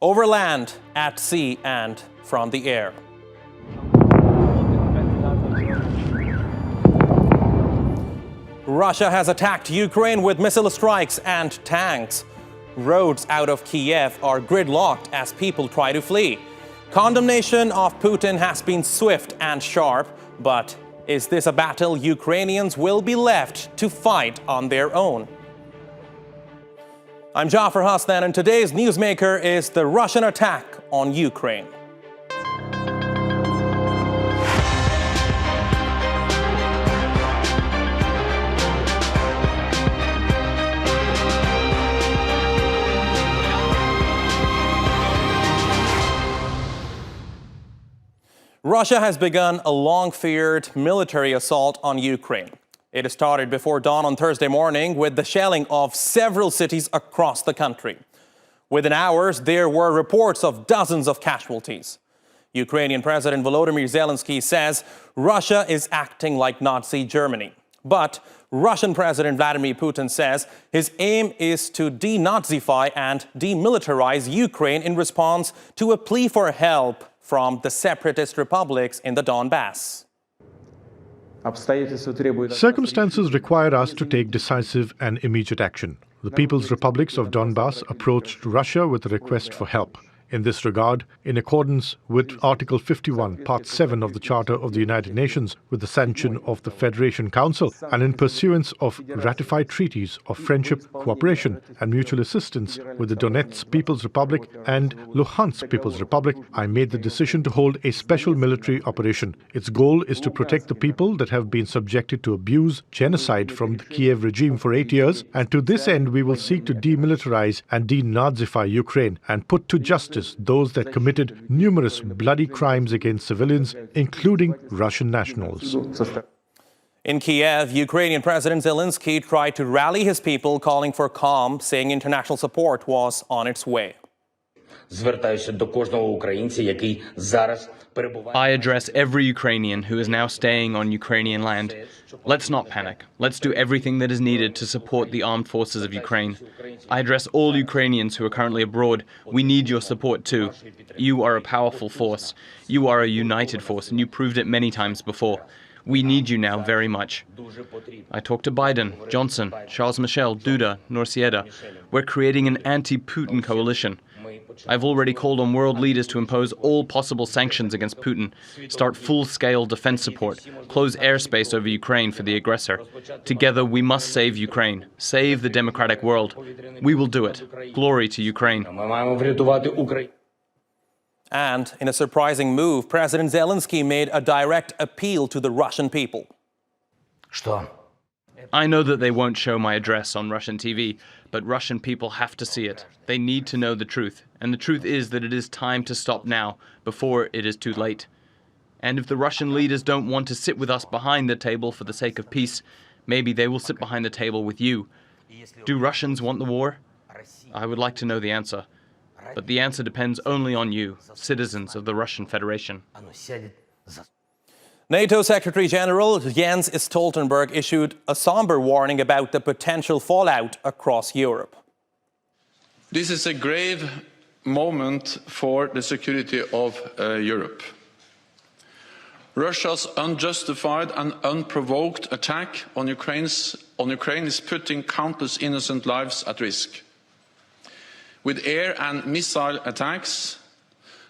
over land, at sea, and from the air. Russia has attacked Ukraine with missile strikes and tanks. Roads out of Kiev are gridlocked as people try to flee. Condemnation of Putin has been swift and sharp, but is this a battle Ukrainians will be left to fight on their own? I'm Jafar Hasnan, and today's newsmaker is the Russian attack on Ukraine. Russia has begun a long-feared military assault on Ukraine. It started before dawn on Thursday morning with the shelling of several cities across the country. Within hours, there were reports of dozens of casualties. Ukrainian President Volodymyr Zelensky says Russia is acting like Nazi Germany. But Russian President Vladimir Putin says his aim is to denazify and demilitarize Ukraine in response to a plea for help from the separatist republics in the Donbass. Circumstances require us to take decisive and immediate action. The People's Republics of Donbass approached Russia with a request for help. In this regard, in accordance with Article 51, Part 7 of the Charter of the United Nations, with the sanction of the Federation Council, and in pursuance of ratified treaties of friendship, cooperation, and mutual assistance with the Donetsk People's Republic and Luhansk People's Republic, I made the decision to hold a special military operation. Its goal is to protect the people that have been subjected to abuse, genocide from the Kiev regime for 8 years, and to this end we will seek to demilitarize and denazify Ukraine and put to justice those that committed numerous bloody crimes against civilians, including Russian nationals. In Kiev, Ukrainian President Zelensky tried to rally his people, calling for calm, saying international support was on its way. I address every Ukrainian who is now staying on Ukrainian land. Let's not panic. Let's do everything that is needed to support the armed forces of Ukraine. I address all Ukrainians who are currently abroad. We need your support too. You are a powerful force. You are a united force, and you proved it many times before. We need you now very much. I talked to Biden, Johnson, Charles Michel, Duda, Norsieda. We're creating an anti-Putin coalition. I've already called on world leaders to impose all possible sanctions against Putin, start full-scale defense support, close airspace over Ukraine for the aggressor. Together, we must save Ukraine, save the democratic world. We will do it. Glory to Ukraine. And in a surprising move, President Zelensky made a direct appeal to the Russian people. I know that they won't show my address on Russian TV, but Russian people have to see it. They need to know the truth. And the truth is that it is time to stop now, before it is too late. And if the Russian leaders don't want to sit with us behind the table for the sake of peace, maybe they will sit behind the table with you. Do Russians want the war? I would like to know the answer. But the answer depends only on you, citizens of the Russian Federation. NATO Secretary General Jens Stoltenberg issued a somber warning about the potential fallout across Europe. This is a grave moment for the security of Europe. Russia's unjustified and unprovoked attack on Ukraine is putting countless innocent lives at risk. With air and missile attacks,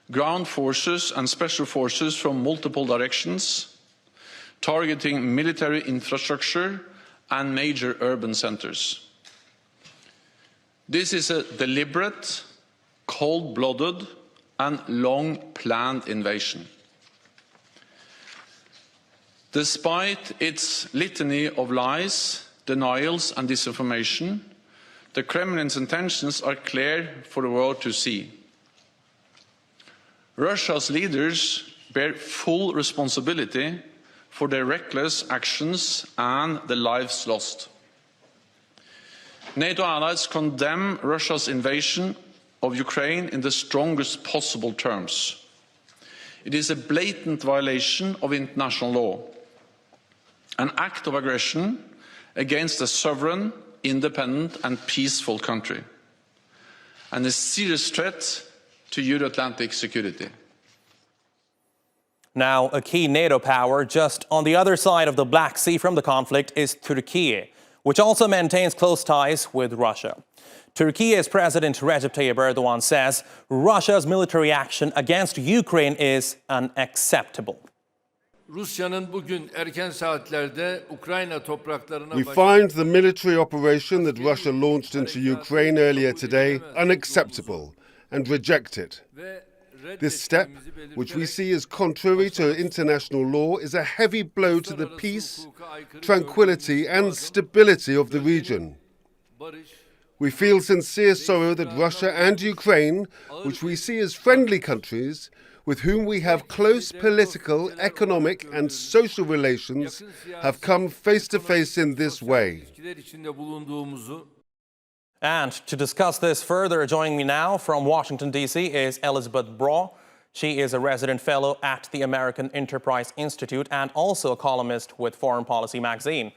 ground forces and special forces from multiple directions, targeting military infrastructure and major urban centers. This is a deliberate, cold-blooded and long-planned invasion. Despite its litany of lies, denials and disinformation, the Kremlin's intentions are clear for the world to see. Russia's leaders bear full responsibility for their reckless actions and the lives lost. NATO allies condemn Russia's invasion of Ukraine in the strongest possible terms. It is a blatant violation of international law, an act of aggression against a sovereign, independent and peaceful country, and a serious threat to Euro-Atlantic security. Now, a key NATO power just on the other side of the Black Sea from the conflict is Turkey, which also maintains close ties with Russia. Turkey's President Recep Tayyip Erdogan says Russia's military action against Ukraine is unacceptable. We find the military operation that Russia launched into Ukraine earlier today unacceptable and reject it. This step, which we see as contrary to international law, is a heavy blow to the peace, tranquility and stability of the region. We feel sincere sorrow that Russia and Ukraine, which we see as friendly countries, with whom we have close political, economic and social relations, have come face to face in this way. And to discuss this further, joining me now from Washington, D.C. is Elisabeth Braw. She is a resident fellow at the American Enterprise Institute and also a columnist with Foreign Policy magazine.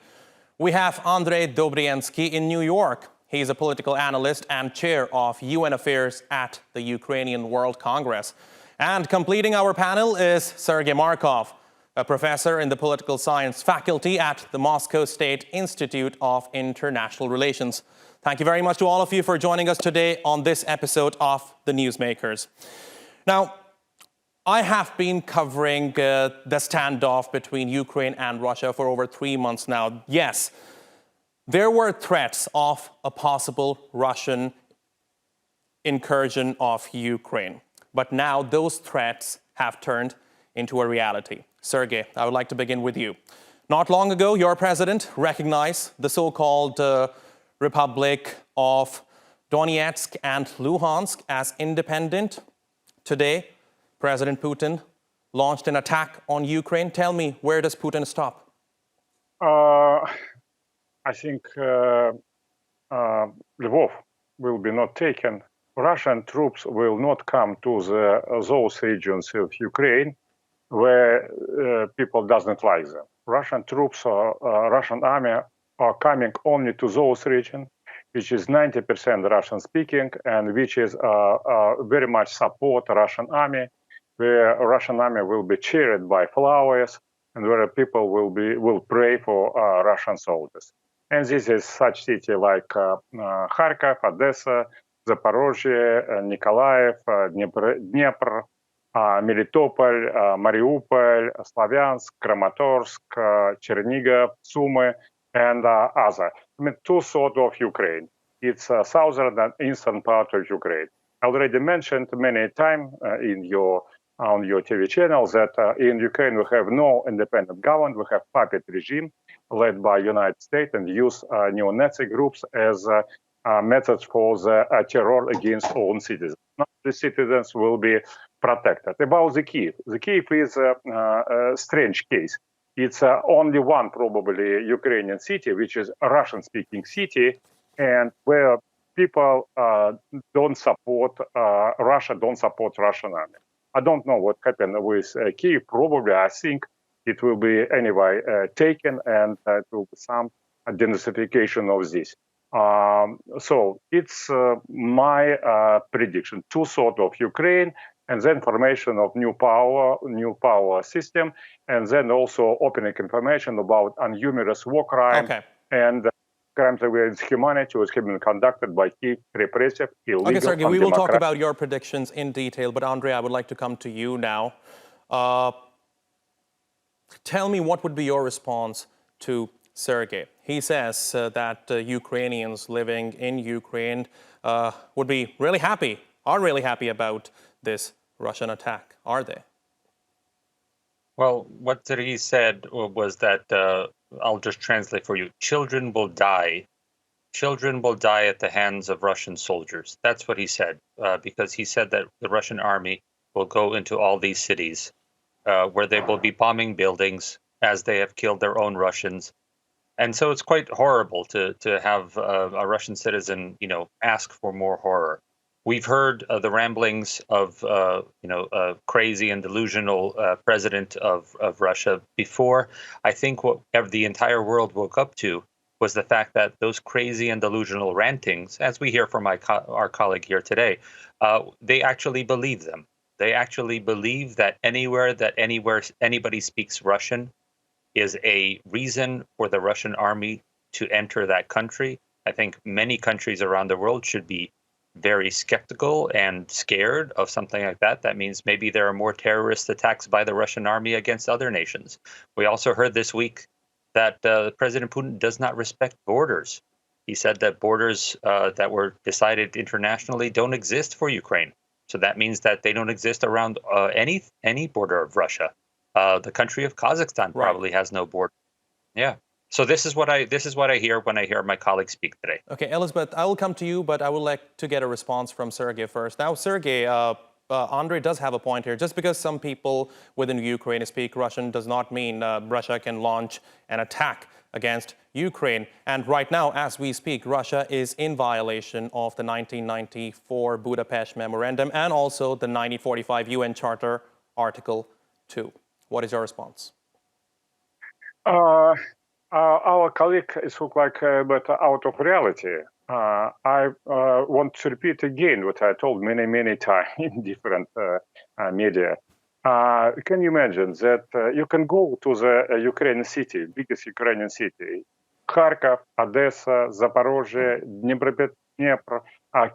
We have Andrij Dobriansky in New York. He's a political analyst and chair of UN Affairs at the Ukrainian World Congress. And completing our panel is Sergey Markov, a professor in the political science faculty at the Moscow State Institute of International Relations. Thank you very much to all of you for joining us today on this episode of The Newsmakers. Now, I have been covering the standoff between Ukraine and Russia for over 3 months now. Yes, there were threats of a possible Russian incursion of Ukraine. But now those threats have turned into a reality. Sergey, I would like to begin with you. Not long ago, your president recognized the so-called Republic of Donetsk and Luhansk as independent. Today, President Putin launched an attack on Ukraine. Tell me, where does Putin stop? I think Lvov will be not taken. Russian troops will not come to those regions of Ukraine where people doesn't like them. Russian troops or Russian army are coming only to those regions which is 90% Russian-speaking and which is very much support Russian army, where Russian army will be cheered by flowers and where people will pray for Russian soldiers. And this is such city like Kharkov, Odessa, Zaporozhye, Nikolaev, Dnepr, Melitopol, Mariupol, Slavyansk, Kramatorsk, Chernigov, Sumy, and other. I mean, two-thirds of Ukraine. It's southern and eastern part of Ukraine. I already mentioned many times on your TV channel that in Ukraine we have no independent government. We have puppet regime led by United States and use neo-Nazi groups as methods for the terror against own citizens. Now the citizens will be protected. About the Kiev is a strange case. It's only one probably Ukrainian city, which is a Russian-speaking city, and where people don't support Russia, don't support Russian army. I don't know what happened with Kiev. Probably, I think it will be anyway taken, and it will be some denazification of this. So it's my prediction: two-thirds of Ukraine, and then formation of new power system, and then also opening information about numerous war crimes and crimes against humanity was been conducted by Kiev, repressive, illegal. Okay, Sergey, we will talk about your predictions in detail, but Andrij, I would like to come to you now. Tell me, what would be your response to Sergey? He says that Ukrainians living in Ukraine would be really happy, are really happy about this Russian attack, are they? Well, what he said was that, I'll just translate for you, children will die. Children will die at the hands of Russian soldiers. That's what he said, because he said that the Russian army will go into all these cities where they will be bombing buildings as they have killed their own Russians. And so it's quite horrible to have a Russian citizen, ask for more horror. We've heard the ramblings of, a crazy and delusional president of Russia before. I think what the entire world woke up to was the fact that those crazy and delusional rantings, as we hear from our colleague here today, they actually believe them. They actually believe that anywhere anybody speaks Russian is a reason for the Russian army to enter that country. I think many countries around the world should be very skeptical and scared of something like that. That means maybe there are more terrorist attacks by the Russian army against other nations. We also heard this week that President Putin does not respect borders. He said that borders that were decided internationally don't exist for Ukraine. So that means that they don't exist around any border of Russia. The country of Kazakhstan probably has no border. Yeah. So this is what I hear when I hear my colleagues speak today. Okay, Elisabeth, I will come to you, but I would like to get a response from Sergey first. Now, Sergey, Andrij does have a point here. Just because some people within Ukraine speak Russian does not mean Russia can launch an attack against Ukraine. And right now, as we speak, Russia is in violation of the 1994 Budapest Memorandum and also the 1945 UN Charter, Article 2. What is your response? Our colleague spoke but out of reality. I want to repeat again what I told many times in different media. Can you imagine that you can go to the Ukrainian city, biggest Ukrainian city, Kharkov, Odessa, Zaporozhye, Dnipro,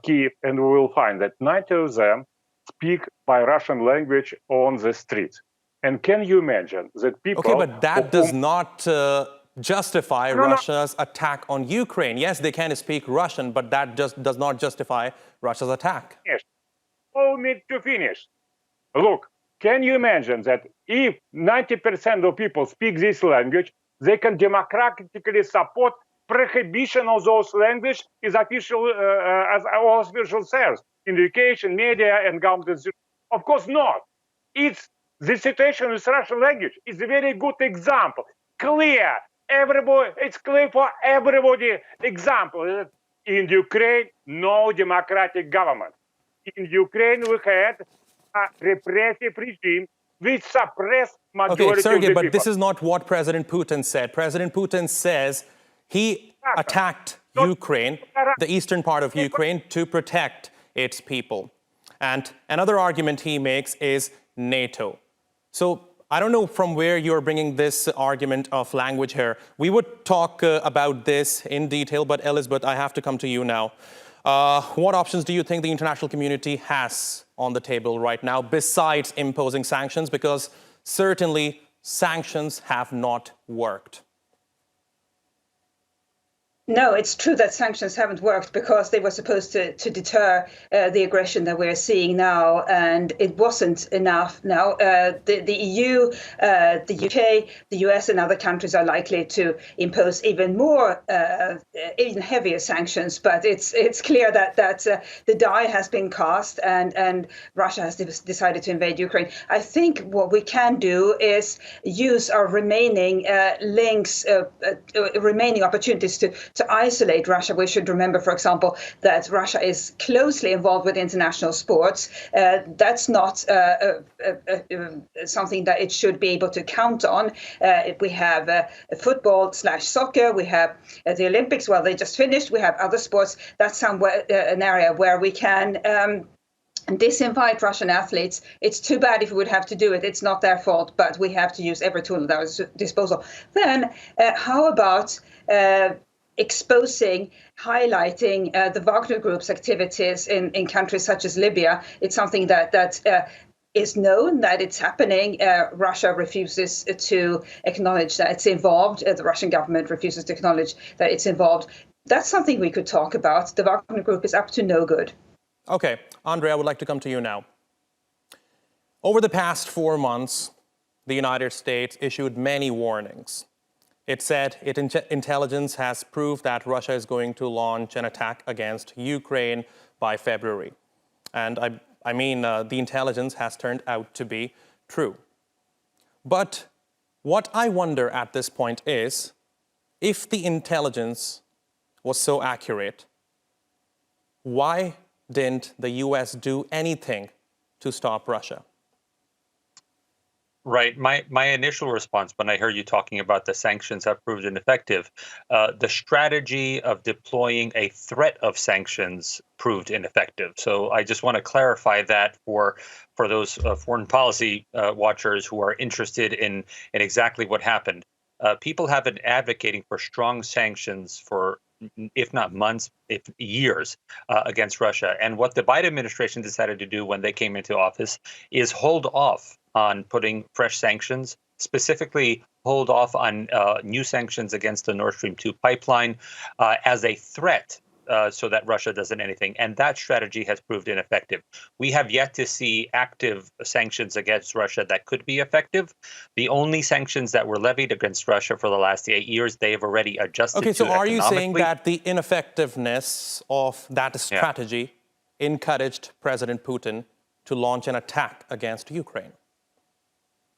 Kiev, and we will find that 90 of them speak by Russian language on the streets. And can you imagine that people... Okay, but that does not justify Russia's attack on Ukraine. Yes, they can speak Russian, but that just does not justify Russia's attack. Yes. Allow me to finish. Look, can you imagine that if 90% of people speak this language, they can democratically support prohibition of those language as official spheres in education, media, and government? Of course not. It's the situation with Russian language is a very good example. Clear. Everybody, it's clear for everybody. Example, in Ukraine, no democratic government. In Ukraine, we had a repressive regime which suppressed majority of the people. But this is not what President Putin said. President Putin says he attacked Ukraine, the eastern part of Ukraine, to protect its people. And another argument he makes is NATO. So I don't know from where you're bringing this argument of language here. We would talk about this in detail, but Elisabeth, I have to come to you now. What options do you think the international community has on the table right now besides imposing sanctions? Because certainly sanctions have not worked. No, it's true that sanctions haven't worked because they were supposed to deter the aggression that we're seeing now, and it wasn't enough now. The EU, the UK, the US and other countries are likely to impose even more, even heavier sanctions, but it's clear that the die has been cast and Russia has decided to invade Ukraine. I think what we can do is use our remaining links, remaining opportunities to isolate Russia. We should remember, for example, that Russia is closely involved with international sports. That's not something that it should be able to count on. We have football/soccer. We have the Olympics. Well, they just finished. We have other sports. That's somewhere an area where we can disinvite Russian athletes. It's too bad if we would have to do it. It's not their fault, but we have to use every tool at our disposal. Then, how about exposing, highlighting the Wagner Group's activities in countries such as Libya? It's something that is known that it's happening. Russia refuses to acknowledge that it's involved. The Russian government refuses to acknowledge that it's involved. That's something we could talk about. The Wagner Group is up to no good. Okay, Andrij, I would like to come to you now. Over the past 4 months, the United States issued many warnings. It said its intelligence has proved that Russia is going to launch an attack against Ukraine by February. And I mean, the intelligence has turned out to be true. But what I wonder at this point is, if the intelligence was so accurate, why didn't the US do anything to stop Russia? Right. My initial response when I heard you talking about the sanctions have proved ineffective, the strategy of deploying a threat of sanctions proved ineffective. So I just want to clarify that for those foreign policy watchers who are interested in exactly what happened. People have been advocating for strong sanctions for, if not months, if years, against Russia. And what the Biden administration decided to do when they came into office is hold off on putting fresh sanctions, specifically hold off on new sanctions against the Nord Stream 2 pipeline as a threat so that Russia doesn't anything. And that strategy has proved ineffective. We have yet to see active sanctions against Russia that could be effective. The only sanctions that were levied against Russia for the last 8 years, they have already adjusted to Okay, so are you saying economically. that the ineffectiveness of that strategy encouraged President Putin to launch an attack against Ukraine?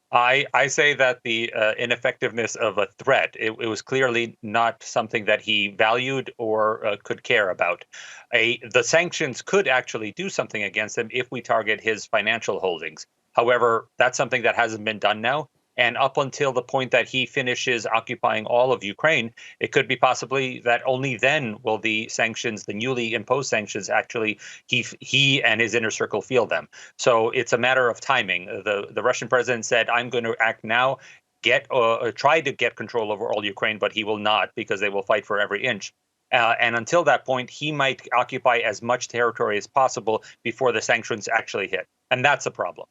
I say that the ineffectiveness of a threat, it was clearly not something that he valued or could care about. The sanctions could actually do something against him if we target his financial holdings. However, that's something that hasn't been done now. And up until the point that he finishes occupying all of Ukraine, it could be possibly that only then will the sanctions, the newly imposed sanctions, actually he and his inner circle feel them. So it's a matter of timing. The Russian president said, "I'm going to act now, try to get control over all Ukraine," but he will not because they will fight for every inch. And until that point, he might occupy as much territory as possible before the sanctions actually hit. And that's a problem.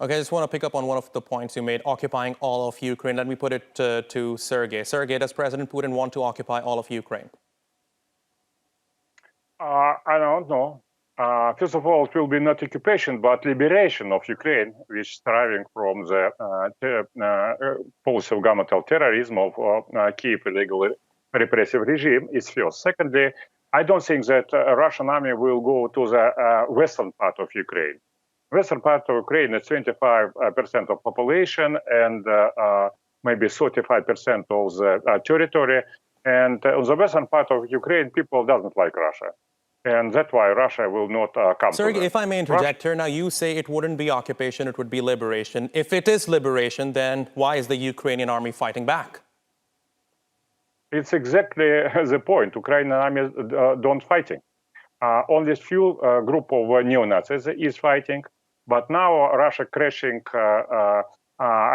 Okay, I just want to pick up on one of the points you made, occupying all of Ukraine. Let me put it to Sergey. Sergey, does President Putin want to occupy all of Ukraine? I don't know. First of all, it will be not occupation, but liberation of Ukraine, which is deriving from the policy of governmental terrorism of Kiev illegal repressive regime is first. Secondly, I don't think that Russian army will go to the western part of Ukraine. Western part of Ukraine is 25% of population and maybe 35% of the territory. And on the western part of Ukraine, people doesn't like Russia. And that's why Russia will not come Sergey, to them. if I may interject here, now you say it wouldn't be occupation, it would be liberation. If it is liberation, then why is the Ukrainian army fighting back? It's exactly the point. Ukrainian army don't fighting. Only few group of neo-Nazis is fighting. But now Russia crashing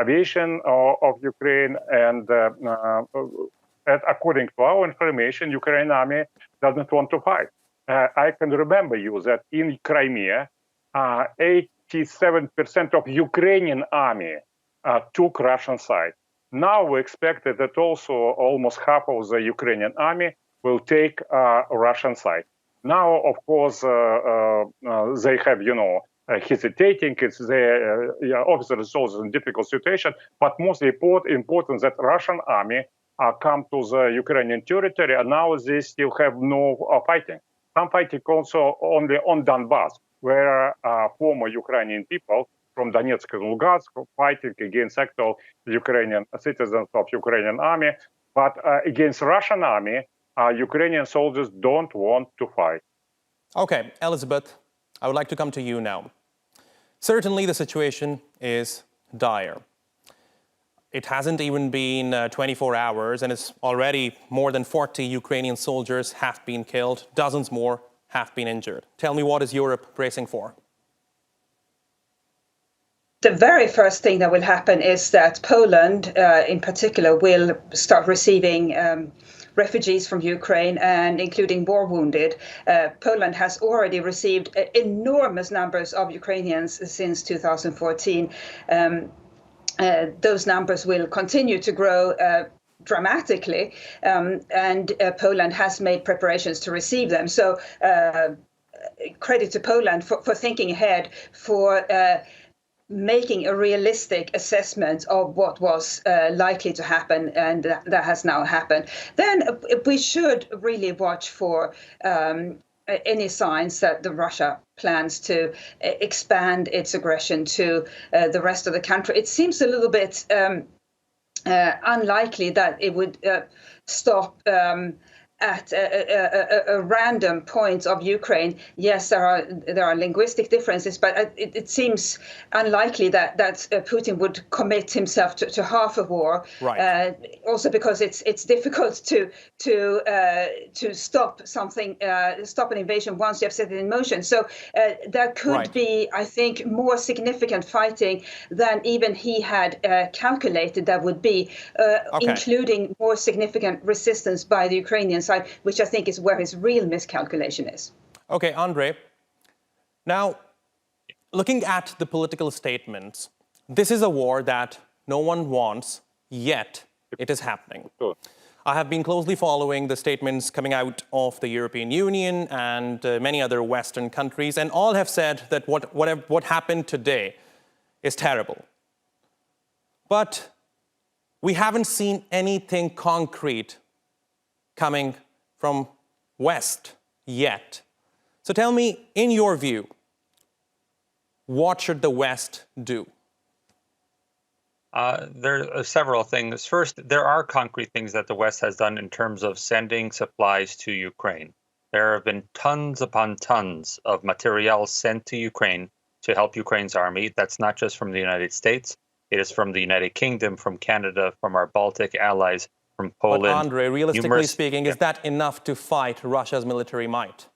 aviation of Ukraine, and according to our information, Ukrainian army doesn't want to fight. I can remember you that in Crimea, 87% of Ukrainian army took Russian side. Now we expect that also almost half of the Ukrainian army will take Russian side. Now, of course, they have, hesitating. It's the officers also in difficult situation, but mostly important that Russian army come to the Ukrainian territory, and now they still have no fighting. Some fighting also only on Donbass, where former Ukrainian people from Donetsk and Lugansk fighting against actual Ukrainian citizens of Ukrainian army, but against Russian army, Ukrainian soldiers don't want to fight. Okay, Elisabeth, I would like to come to you now. Certainly the situation is dire. It hasn't even been 24 hours, and it's already more than 40 Ukrainian soldiers have been killed. Dozens more have been injured. Tell me, what is Europe bracing for? The very first thing that will happen is that Poland, in particular, will start receiving refugees from Ukraine, and including war wounded. Poland has already received enormous numbers of Ukrainians since 2014. Those numbers will continue to grow dramatically, and Poland has made preparations to receive them. So credit to Poland for thinking ahead, for making a realistic assessment of what was likely to happen, and that has now happened. Then we should really watch for any signs that Russia plans to expand its aggression to the rest of the country. It seems a little bit unlikely that it would stop at a random point of Ukraine. Yes, there are linguistic differences, but it seems unlikely that Putin would commit himself to half a war. Right. Also because it's difficult to stop something, stop an invasion once you have set it in motion. So there could be, I think, more significant fighting than even he had calculated there would be, including more significant resistance by the Ukrainian side, which I think is where his real miscalculation is. Okay, Andrij. Now, looking at the political statements, this is a war that no one wants, yet it is happening. I have been closely following the statements coming out of the European Union and many other Western countries, and all have said that what happened today is terrible. But we haven't seen anything concrete coming from West yet. So tell me, in your view, what should the West do? There are several things. First, there are concrete things that the West has done in terms of sending supplies to Ukraine. There have been tons upon tons of material sent to Ukraine to help Ukraine's army. That's not just from the United States. It is from the United Kingdom, from Canada, from our Baltic allies, from Poland. But Andrij, realistically speaking, is that enough to fight Russia's military might?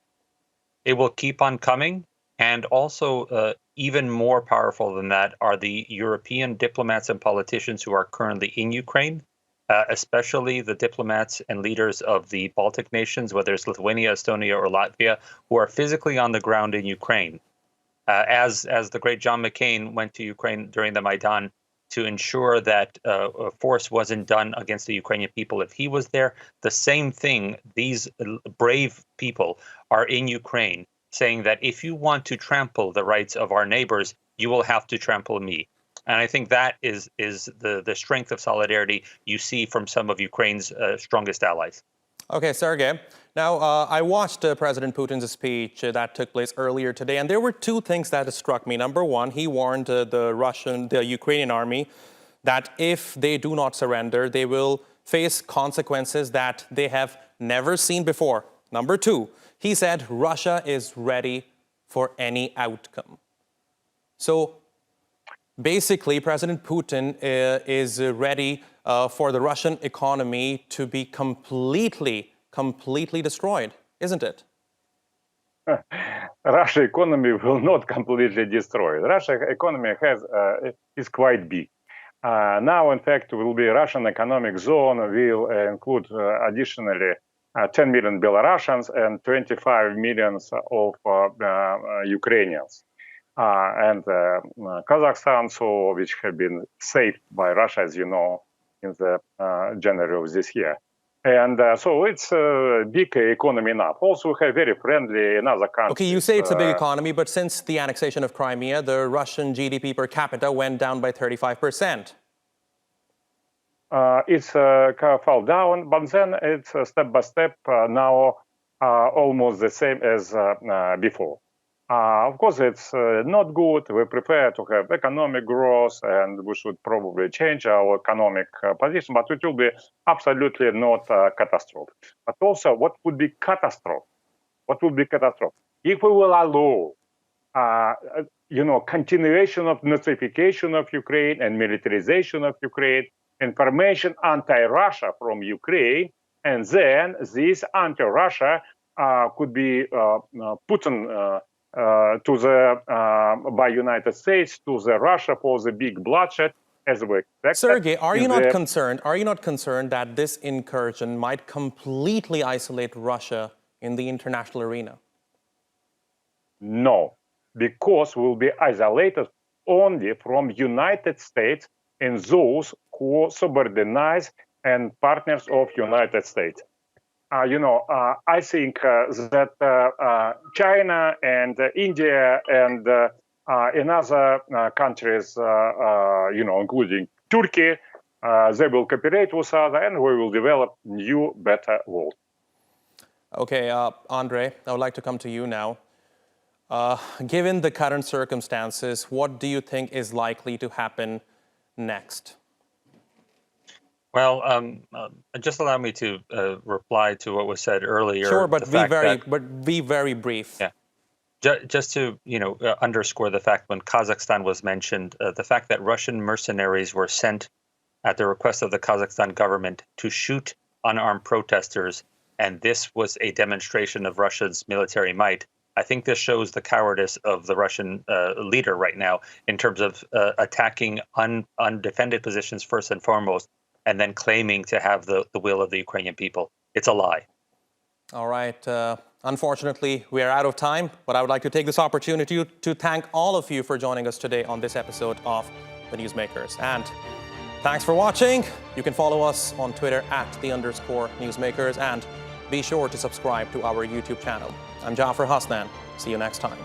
It will keep on coming. And also, even more powerful than that are the European diplomats and politicians who are currently in Ukraine, especially the diplomats and leaders of the Baltic nations, whether it's Lithuania, Estonia, or Latvia, who are physically on the ground in Ukraine. As the great John McCain went to Ukraine during the Maidan to ensure that force wasn't done against the Ukrainian people if he was there, the same thing, these brave people are in Ukraine, saying that if you want to trample the rights of our neighbors, you will have to trample me. And I think that is the strength of solidarity you see from some of Ukraine's strongest allies. Okay, Sergey. Now, I watched President Putin's speech that took place earlier today, and there were two things that struck me. Number one, he warned the Ukrainian army that if they do not surrender, they will face consequences that they have never seen before. Number two, he said Russia is ready for any outcome. So basically, President Putin is ready for the Russian economy to be completely destroyed, isn't it? Russian economy will not completely destroy. Russian economy is quite big. Now, in fact, will be Russian economic zone will include additionally 10 million Belarusians and 25 million of Ukrainians. And Kazakhstan, so which have been saved by Russia, as you know, in the January of this year. And so it's a big economy enough. Also, we have very friendly in other countries. Okay, you say it's a big economy, but since the annexation of Crimea, the Russian GDP per capita went down by 35%. It's fell down, but then it's step by step now almost the same as before. Of course, it's not good. We prefer to have economic growth, and we should probably change our economic position, but it will be absolutely not a catastrophe. But also, what would be catastrophe? What would be catastrophe? If we will allow, continuation of Nazification of Ukraine and militarization of Ukraine, information anti-Russia from Ukraine, and then this anti-Russia could be put on by United States to the Russia for the big bloodshed as we expect. Sergey, are you not concerned? Are you not concerned that this incursion might completely isolate Russia in the international arena? No, because we'll be isolated only from United States and those who subordinate and partners of United States. I think that China and India and in other countries, including Turkey, they will cooperate with us and we will develop new, better world. Okay, Andrij, I would like to come to you now. Given the current circumstances, what do you think is likely to happen next? Well, just allow me to reply to what was said earlier. Sure, but be very brief. Yeah. Just to underscore the fact when Kazakhstan was mentioned, the fact that Russian mercenaries were sent at the request of the Kazakhstan government to shoot unarmed protesters, and this was a demonstration of Russia's military might. I think this shows the cowardice of the Russian leader right now in terms of attacking undefended positions first and foremost, and then claiming to have the will of the Ukrainian people. It's a lie. All right. Unfortunately, we are out of time, but I would like to take this opportunity to thank all of you for joining us today on this episode of The Newsmakers. And thanks for watching. You can follow us on Twitter @_Newsmakers, and be sure to subscribe to our YouTube channel. I'm Jafar Hasnan. See you next time.